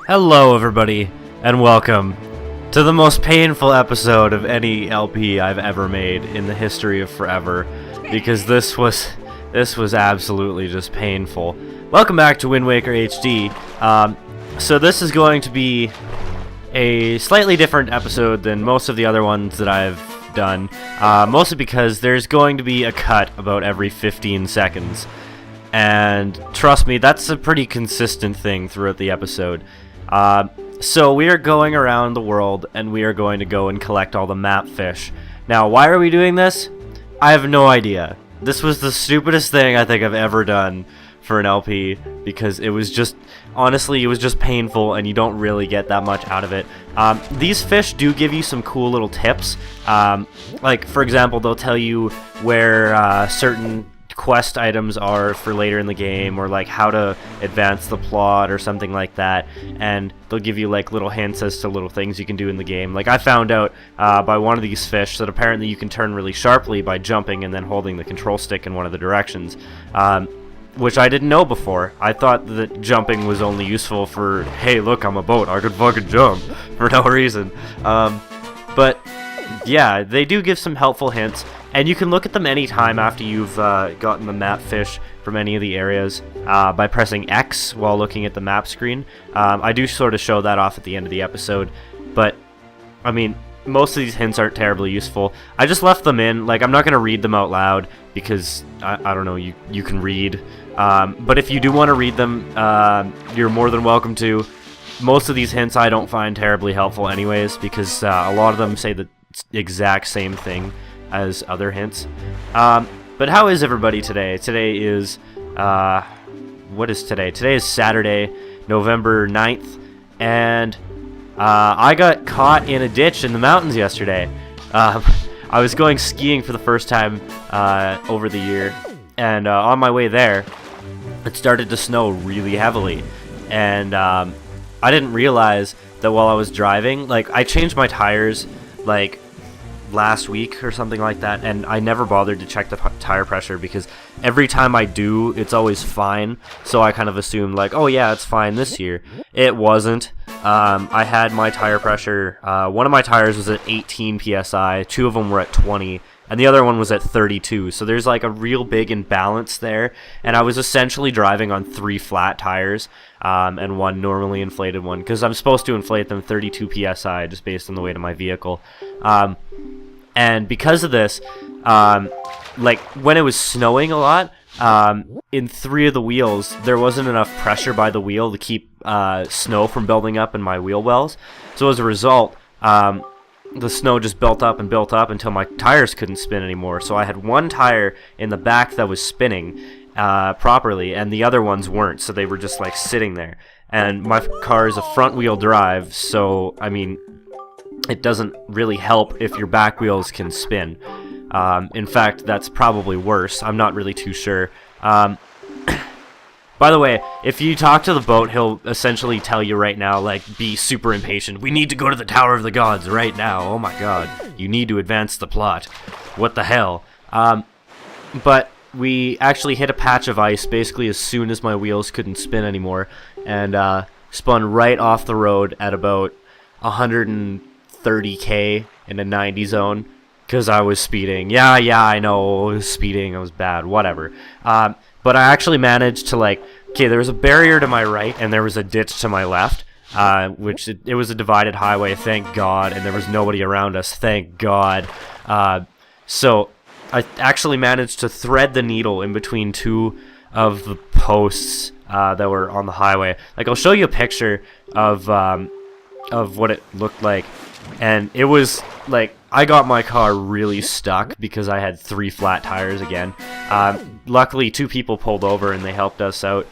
Hello everybody, and welcome to the most painful episode of any LP I've ever made in the history of forever, because this was absolutely just painful. Welcome back to Wind Waker HD. So this is going to be a slightly different episode than most of the other ones that I've done, mostly because there's going to be a cut about every 15 seconds. And trust me, that's a pretty consistent thing throughout the episode. So we are going around the world, and we are going to go and collect all the map fish. Now, why are we doing this? I have no idea. This was the stupidest thing I think I've ever done for an LP, because it was just, honestly, it was just painful, and you don't really get that much out of it. These fish do give you some cool little tips. Like, for example, they'll tell you where certain quest items are for later in the game, or like how to advance the plot or something like that, and they'll give you like little hints as to little things you can do in the game. Like I found out by one of these fish that apparently you can turn really sharply by jumping and then holding the control stick in one of the directions, which I didn't know before. I thought that jumping was only useful for, hey look, I'm a boat, I could fucking jump, for no reason. But yeah, they do give some helpful hints, and you can look at them anytime after you've gotten the map fish from any of the areas by pressing X while looking at the map screen. I do sort of show that off at the end of the episode, but I mean, most of these hints aren't terribly useful. I just left them in. Like, I'm not going to read them out loud because, I don't know, you can read. But if you do want to read them, you're more than welcome to. Most of these hints I don't find terribly helpful anyways, because a lot of them say the exact same thing as other hints. But how is everybody today? Today is, what is today? Today is Saturday, November 9th, and I got caught in a ditch in the mountains yesterday. I was going skiing for the first time over the year, and on my way there, it started to snow really heavily, and I didn't realize that while I was driving, like, I changed my tires, like, last week or something like that, and I never bothered to check the tire pressure because every time I do, it's always fine, so I kind of assumed, like, oh yeah, it's fine this year. It wasn't. I had my tire pressure, one of my tires was at 18 psi, two of them were at 20, and the other one was at 32, so there's like a real big imbalance there, and I was essentially driving on 3 flat tires, and one normally inflated one, because I'm supposed to inflate them 32 psi just based on the weight of my vehicle. And because of this, like, when it was snowing a lot, in 3 of the wheels, there wasn't enough pressure by the wheel to keep snow from building up in my wheel wells. So as a result, the snow just built up until my tires couldn't spin anymore. So I had one tire in the back that was spinning properly, and the other ones weren't, so they were just like sitting there. And my car is a front wheel drive, so I mean, it doesn't really help if your back wheels can spin. In fact, that's probably worse. I'm not really too sure. By the way, if you talk to the boat, he'll essentially tell you right now, like, be super impatient. We need to go to the Tower of the Gods right now. Oh my god. You need to advance the plot. What the hell? But we actually hit a patch of ice basically as soon as my wheels couldn't spin anymore, and spun right off the road at about 130k in a 90 zone, because I was speeding. Yeah, I know, I was speeding, I was bad, whatever. But I actually managed to, like, okay, there was a barrier to my right, and there was a ditch to my left, which, it was a divided highway, thank God, and there was nobody around us, thank God. So I actually managed to thread the needle in between 2 of the posts that were on the highway. Like, I'll show you a picture of what it looked like, and it was like, I got my car really stuck because I had 3 flat tires again. Luckily 2 people pulled over and they helped us out.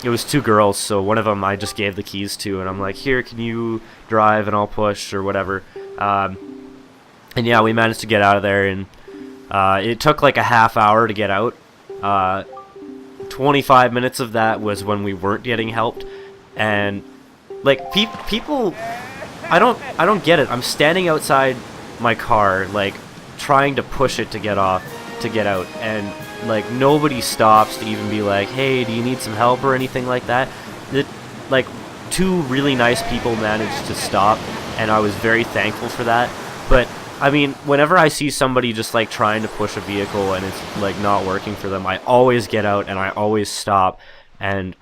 It was 2 girls, so one of them I just gave the keys to, and I'm like, here, can you drive and I'll push or whatever. And yeah, we managed to get out of there, and it took like a half hour to get out. 25 minutes of that was when we weren't getting helped, and like, people, I don't get it. I'm standing outside my car, like, trying to push it to get out, and like, nobody stops to even be like, hey, do you need some help or anything like that. Like, two really nice people managed to stop, and I was very thankful for that. But I mean, whenever I see somebody just like trying to push a vehicle and it's like not working for them, I always get out and I always stop, and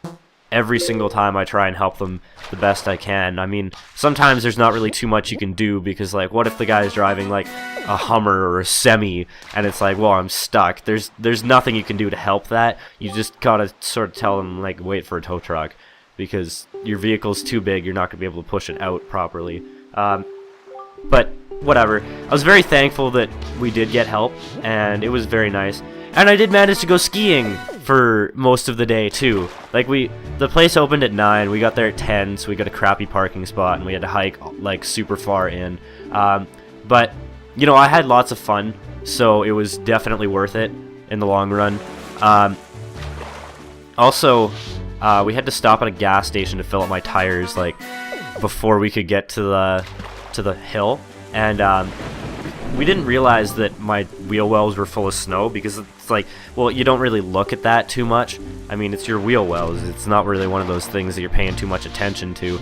every single time I try and help them the best I can. I mean, sometimes there's not really too much you can do, because like, what if the guy's driving like a Hummer or a Semi and it's like, well, I'm stuck. There's nothing you can do to help that. You just gotta sort of tell them like, wait for a tow truck, because your vehicle's too big, you're not gonna be able to push it out properly. But whatever. I was very thankful that we did get help, and it was very nice. And I did manage to go skiing for most of the day too. Like, the place opened at 9, we got there at 10, so we got a crappy parking spot and we had to hike like super far in. But you know, I had lots of fun, so it was definitely worth it in the long run. Also, we had to stop at a gas station to fill up my tires like before we could get to the hill, and we didn't realize that my wheel wells were full of snow, because it's like, well, you don't really look at that too much. I mean, it's your wheel wells. It's not really one of those things that you're paying too much attention to.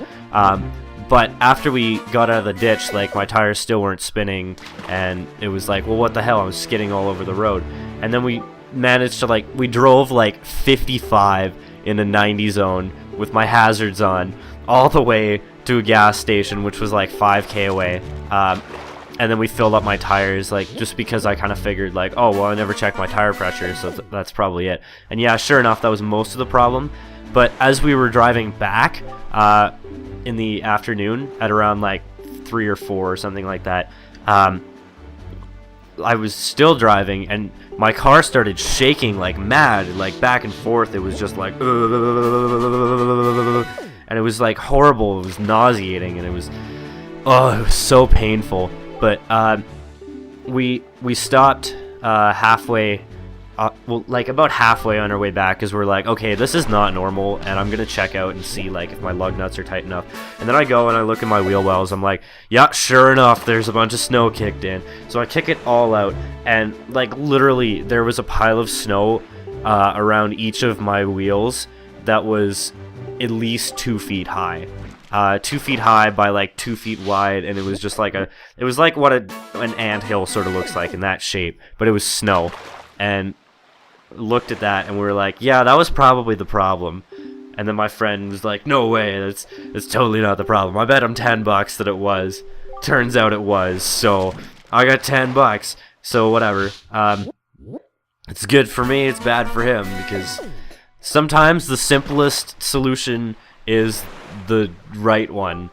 But after we got out of the ditch, like, my tires still weren't spinning, and it was like, well, what the hell? I was skidding all over the road. And then we managed to, like, we drove like 55 in a 90 zone with my hazards on all the way to a gas station, which was like 5k away. And then we filled up my tires, like, just because I kind of figured, like, oh, well, I never checked my tire pressure, so that's probably it. And yeah, sure enough, that was most of the problem. But as we were driving back in the afternoon at around like 3 or 4 or something like that, I was still driving, and my car started shaking like mad, like back and forth. It was just like, and it was like horrible. It was nauseating, and it was so painful. But we stopped halfway, well, like about halfway on our way back, because we're like, okay, this is not normal, and I'm gonna check out and see like if my lug nuts are tight enough. And then I go and I look at my wheel wells. I'm like, yeah, sure enough, there's a bunch of snow kicked in. So I kick it all out, and like literally there was a pile of snow around each of my wheels that was at least 2 feet high. 2 feet high by like 2 feet wide, and it was just like it was like what an anthill sort of looks like, in that shape, but it was snow. And looked at that and we were like, yeah, that was probably the problem. And then my friend was like, no way, that's totally not the problem. I bet him $10 that it was. Turns out it was, so I got $10, so whatever. It's good for me, it's bad for him, because sometimes the simplest solution is the right one,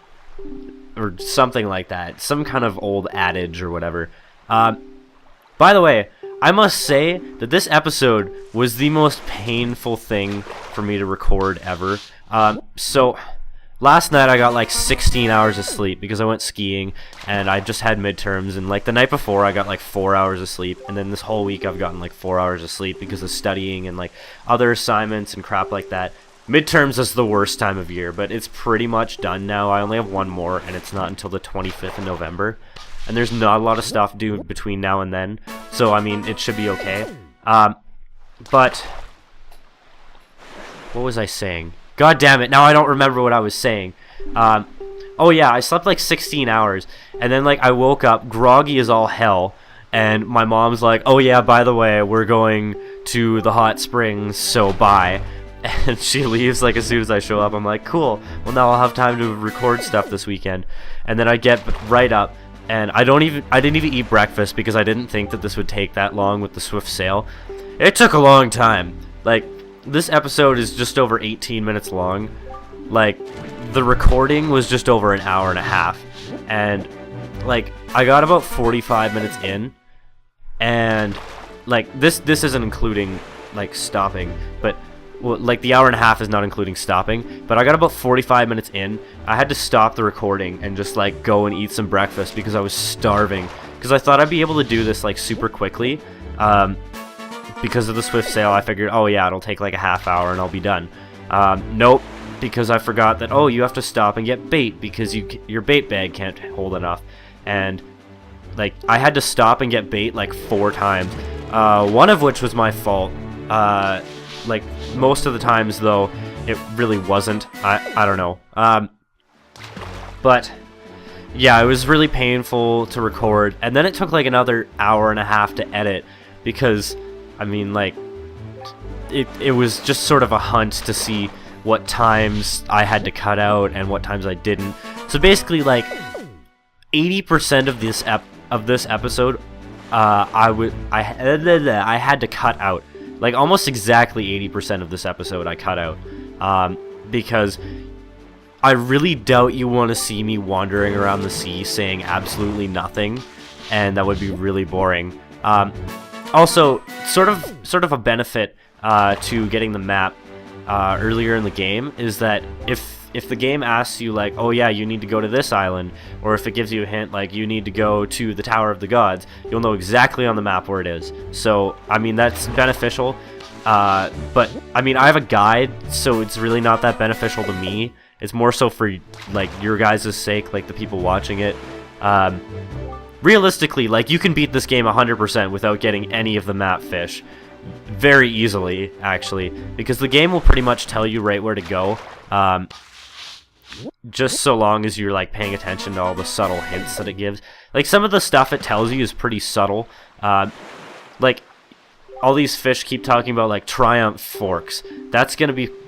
or something like that. Some kind of old adage or whatever. By the way, I must say that this episode was the most painful thing for me to record ever. So last night I got like 16 hours of sleep because I went skiing, and I just had midterms, and like the night before I got like 4 hours of sleep, and then this whole week I've gotten like 4 hours of sleep because of studying and like other assignments and crap like that. Midterms is the worst time of year, but it's pretty much done now. I only have one more, and it's not until the 25th of November. And there's not a lot of stuff due between now and then, so I mean, it should be okay. But what was I saying? God damn it, now I don't remember what I was saying. Oh yeah, I slept like 16 hours, and then like I woke up groggy as all hell, and my mom's like, oh yeah, by the way, we're going to the hot springs, so bye. And she leaves like as soon as I show up. I'm like, cool, well now I'll have time to record stuff this weekend. And then I get right up, and I didn't even eat breakfast because I didn't think that this would take that long with the swift sale. It took a long time. Like, this episode is just over 18 minutes long. Like, the recording was just over an hour and a half. And, like, I got about 45 minutes in. And, like, this isn't including, like, stopping. But, well, like, the hour and a half is not including stopping. But I got about 45 minutes in. I had to stop the recording and just, like, go and eat some breakfast because I was starving. Because I thought I'd be able to do this, like, super quickly. Because of the swift sale, I figured, oh yeah, it'll take like a half hour and I'll be done. Nope, because I forgot that, oh, you have to stop and get bait because your bait bag can't hold enough. And, like, I had to stop and get bait like 4 times. One of which was my fault. Like, most of the times, though, it really wasn't. I don't know. But yeah, it was really painful to record, and then it took like another hour and a half to edit because, I mean, like, it was just sort of a hunt to see what times I had to cut out and what times I didn't. So basically, like, 80% of this episode, I had to cut out. Like, almost exactly 80% of this episode I cut out, because I really doubt you want to see me wandering around the sea saying absolutely nothing, and that would be really boring. Also, sort of a benefit to getting the map earlier in the game is that if the game asks you, like, oh yeah, you need to go to this island, or if it gives you a hint like you need to go to the Tower of the Gods, you'll know exactly on the map where it is. So I mean, that's beneficial, but I mean, I have a guide, so it's really not that beneficial to me. It's more so for, like, your guys' sake, like the people watching it. Realistically, like, you can beat this game 100% without getting any of the map fish. Very easily, actually, because the game will pretty much tell you right where to go, just so long as you're, like, paying attention to all the subtle hints that it gives. Like, some of the stuff it tells you is pretty subtle. Like, all these fish keep talking about, like, triumph forks. That's gonna become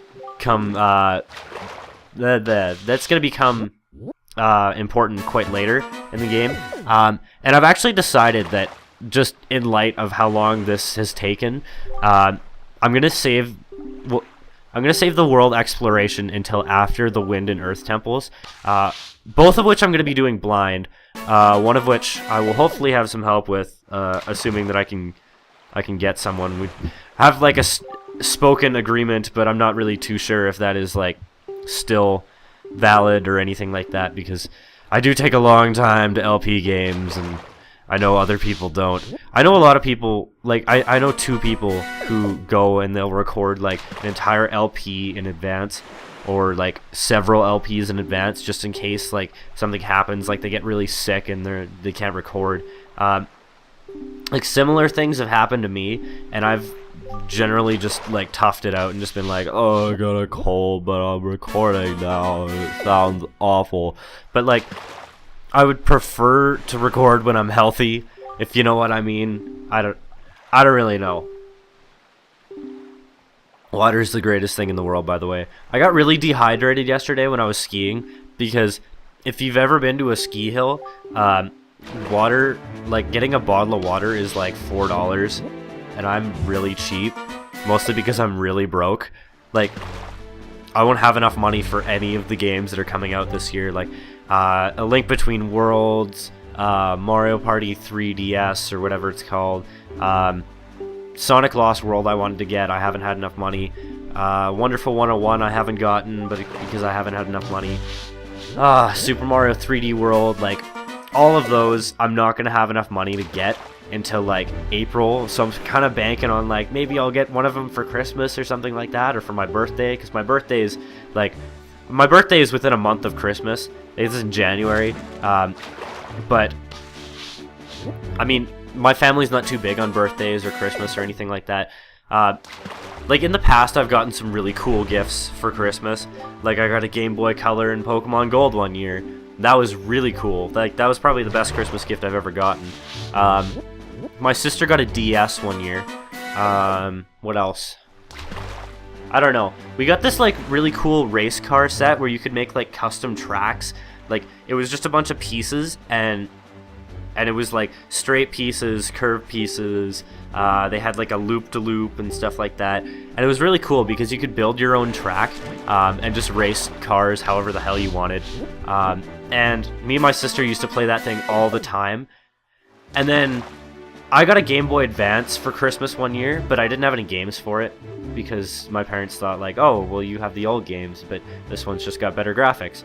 important quite later in the game. And I've actually decided that, just in light of how long this has taken, I'm gonna save the world exploration until after the Wind and Earth temples, both of which I'm gonna be doing blind. One of which I will hopefully have some help with, assuming that I can get someone. We have like a spoken agreement, but I'm not really too sure if that is like still valid or anything like that, because I do take a long time to LP games, and I know other people don't. I know a lot of people, like, I know 2 people who go and they'll record, like, an entire LP in advance, or, like, several LPs in advance, just in case, like, something happens, like, they get really sick and they can't record. Like, similar things have happened to me, and I've generally just, like, toughed it out and just been like, oh, I got a cold, but I'm recording now, and it sounds awful. But, like, I would prefer to record when I'm healthy, if you know what I mean. I don't really know. Water is the greatest thing in the world, by the way. I got really dehydrated yesterday when I was skiing, because if you've ever been to a ski hill, water, like, getting a bottle of water is like $4, and I'm really cheap, mostly because I'm really broke. Like, I won't have enough money for any of the games that are coming out this year, like, A Link Between Worlds, Mario Party 3DS, or whatever it's called, Sonic Lost World I wanted to get, I haven't had enough money, Wonderful 101 I haven't gotten, but because I haven't had enough money, Super Mario 3D World, like, all of those I'm not going to have enough money to get until, like, April, so I'm kind of banking on, like, maybe I'll get one of them for Christmas or something like that, or for my birthday, because my birthday is, like, my birthday is within a month of Christmas. It's in January, but, I mean, my family's not too big on birthdays or Christmas or anything like that. Like, in the past, I've gotten some really cool gifts for Christmas. Like, I got a Game Boy Color and Pokemon Gold one year. That was really cool. Like, that was probably the best Christmas gift I've ever gotten. My sister got a DS one year. What else? I don't know. We got this, like, really cool race car set where you could make, like, custom tracks. Like, it was just a bunch of pieces, and it was, like, straight pieces, curved pieces. They had, like, a loop-de-loop and stuff like that. And it was really cool because you could build your own track, and just race cars however the hell you wanted. And me and my sister used to play that thing all the time. And then I got a Game Boy Advance for Christmas one year, but I didn't have any games for it because my parents thought, like, oh, well, you have the old games, but this one's just got better graphics.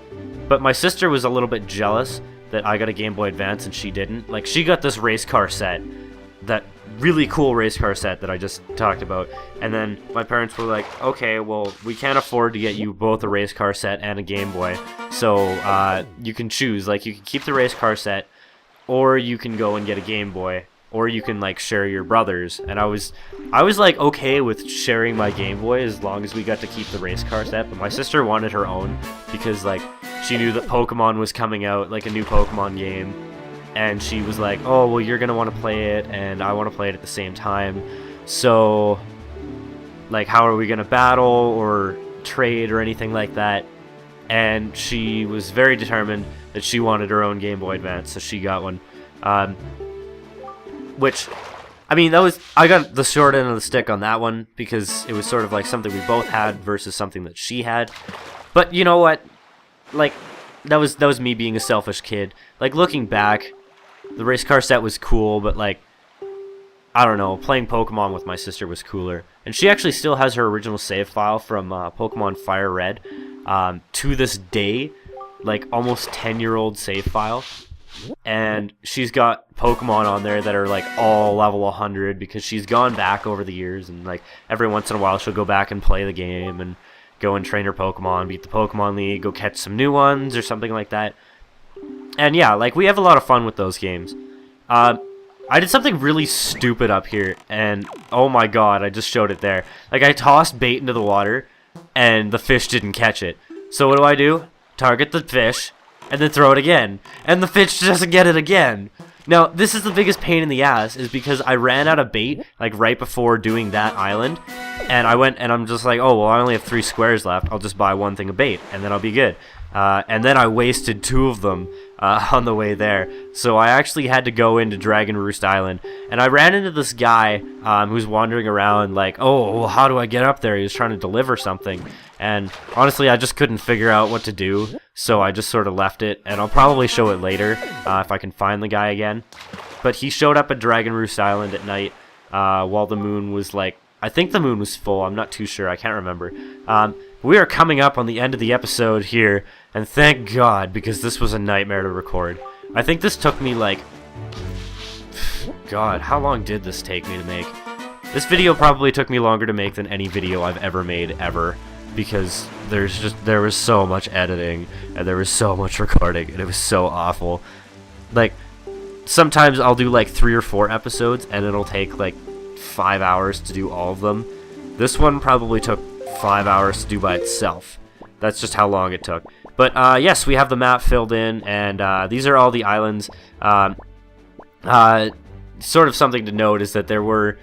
But my sister was a little bit jealous that I got a Game Boy Advance and she didn't. Like, she got this race car set, that really cool race car set that I just talked about. And then my parents were like, okay, well, we can't afford to get you both a race car set and a Game Boy, so you can choose. Like, you can keep the race car set, or you can go and get a Game Boy, or you can like share your brother's. And I was like okay with sharing my Game Boy as long as we got to keep the race car set, but my sister wanted her own because like she knew that Pokemon was coming out, like a new Pokemon game, and she was like, oh well, you're gonna want to play it and I want to play it at the same time, so like how are we gonna battle or trade or anything like that? And she was very determined that she wanted her own Game Boy Advance, so she got one. Which, I mean, I got the short end of the stick on that one because it was sort of like something we both had versus something that she had. But you know what? Like, that was me being a selfish kid. Like, looking back, the race car set was cool, but like, I don't know, playing Pokemon with my sister was cooler. And she actually still has her original save file from Pokemon Fire Red to this day, like almost 10-year-old save file. And she's got Pokemon on there that are like all level 100 because she's gone back over the years, and like every once in a while she'll go back and play the game and go and train her Pokemon, beat the Pokemon League, go catch some new ones or something like that. And yeah, like we have a lot of fun with those games. I did something really stupid up here, and oh my god, I just showed it there. Like I tossed bait into the water and the fish didn't catch it. So what do? Target the fish and then throw it again, and the fish doesn't get it again. Now, this is the biggest pain in the ass, is because I ran out of bait, like, right before doing that island, and I went, and I'm just like, oh, well, I only have 3 squares left, I'll just buy 1 thing of bait, and then I'll be good. And then I wasted 2 of them on the way there, so I actually had to go into Dragon Roost Island, and I ran into this guy who's wandering around like, oh, well, how do I get up there? He was trying to deliver something, and honestly, I just couldn't figure out what to do, so I just sort of left it, and I'll probably show it later if I can find the guy again. But he showed up at Dragon Roost Island at night while the moon was like, I think the moon was full, I'm not too sure, I can't remember. We are coming up on the end of the episode here, and thank God, because this was a nightmare to record. I think this took me like, God, how long did this take me to make? This video probably took me longer to make than any video I've ever made, ever. Because there was so much editing, and there was so much recording, and it was so awful. Like, sometimes I'll do like 3 or 4 episodes, and it'll take like 5 hours to do all of them. This one probably took 5 hours to do by itself. That's just how long it took. But yes, we have the map filled in, and these are all the islands. Sort of something to note is that there were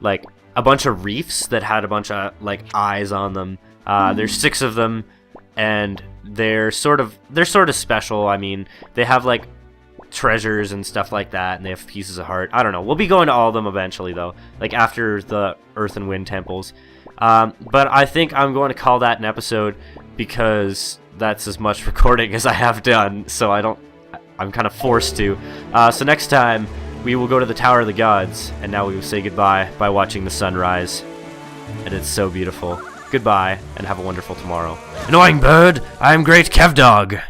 like a bunch of reefs that had a bunch of like eyes on them. There's 6 of them, and they're sort of special. I mean, they have like treasures and stuff like that, and they have pieces of heart. I don't know. We'll be going to all of them eventually, though, like after the Earth and Wind temples. But I think I'm going to call that an episode because that's as much recording as I have done. So I'm kind of forced to. So next time we will go to the Tower of the Gods, and now we will say goodbye by watching the sunrise, and it's so beautiful. Goodbye, and have a wonderful tomorrow. Annoying bird, I am Great Kevdog.